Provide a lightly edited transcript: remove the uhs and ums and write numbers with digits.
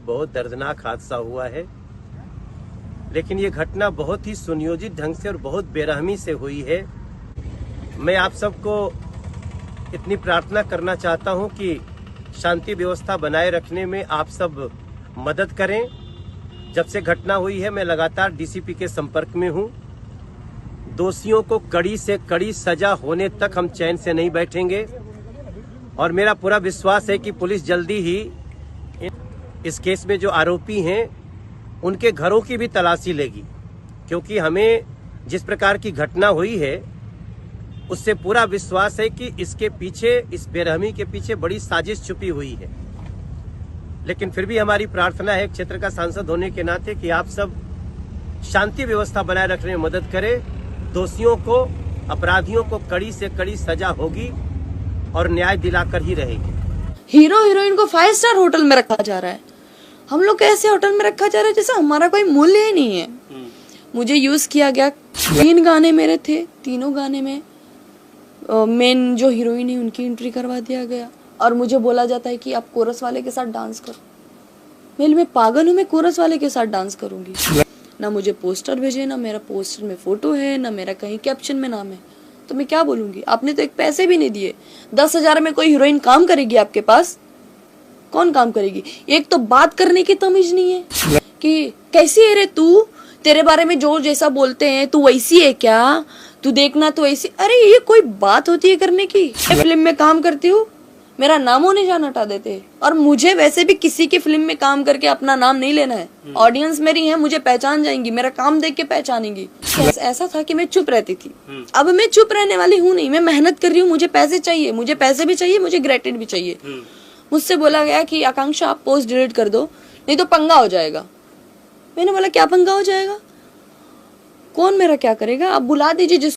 बहुत दर्दनाक हादसा हुआ है, लेकिन ये घटना बहुत ही सुनियोजित ढंग से और बहुत बेरहमी से हुई है। मैं आप सबको इतनी प्रार्थना करना चाहता हूं कि शांति व्यवस्था बनाए रखने में आप सब मदद करें। जब से घटना हुई है मैं लगातार डीसीपी के संपर्क में हूं। दोषियों को कड़ी से कड़ी सजा होने तक हम चैन से नहीं बैठेंगे और मेरा पूरा विश्वास है कि पुलिस जल्दी ही इस केस में जो आरोपी हैं उनके घरों की भी तलाशी लेगी, क्योंकि हमें जिस प्रकार की घटना हुई है उससे पूरा विश्वास है कि इसके पीछे, इस बेरहमी के पीछे बड़ी साजिश छुपी हुई है। लेकिन फिर भी हमारी प्रार्थना है क्षेत्र का सांसद होने के नाते कि आप सब शांति व्यवस्था बनाए रखने में मदद करें। दोषियों को, अपराधियों को कड़ी से कड़ी सजा होगी और न्याय दिलाकर ही रहेगी। हीरो हीरोइन को 5 स्टार होटल में रखा जा रहा है, हम लोग ऐसे होटल में रखा जा रहा है जैसे हमारा कोई मूल्य ही नहीं है। मुझे यूज किया गया। 3 गाने मेरे थे, तीनों गाने में मेन जो हीरोइन है उनकी एंट्री करवा दिया गया और मुझे बोला जाता है कि आप कोरस वाले के साथ डांस करो। मैं पागल हूँ, मैं कोरस वाले के साथ डांस करूंगी? ना मुझे पोस्टर भेजे, ना मेरा पोस्टर में फोटो है, ना मेरा कहीं कैप्शन में नाम है, तो मैं क्या बोलूंगी? आपने तो एक पैसे भी नहीं दिए। 10,000 में कोई हीरोइन काम करेगी आपके पास? कौन काम करेगी? एक तो बात करने की तमीज नहीं है कि कैसी है रे तू, तेरे बारे में जो जैसा बोलते हैं तू वैसी है क्या, तू देखना तो ऐसी। अरे ये कोई बात होती है करने की? फिल्म में काम करती हूँ, मेरा नामो निशान हटा देते। और मुझे वैसे भी किसी की फिल्म में काम करके अपना नाम नहीं लेना है। ऑडियंस मेरी है, मुझे पहचान जाएंगी, मेरा काम देख के पहचानेंगी। ऐसा था कि मैं चुप रहती थी, अब मैं चुप रहने वाली हूँ नहीं। मैं मेहनत कर रही हूँ, मुझे पैसे चाहिए, मुझे पैसे भी चाहिए, मुझे ग्रेटिड भी चाहिए। मुझसे बोला गया कि आकांक्षा आप पोस्ट डिलीट कर दो, नहीं तो पंगा हो जाएगा। मैंने बोला क्या पंगा हो जाएगा? कौन मेरा क्या करेगा? आप बुला दीजिए जिस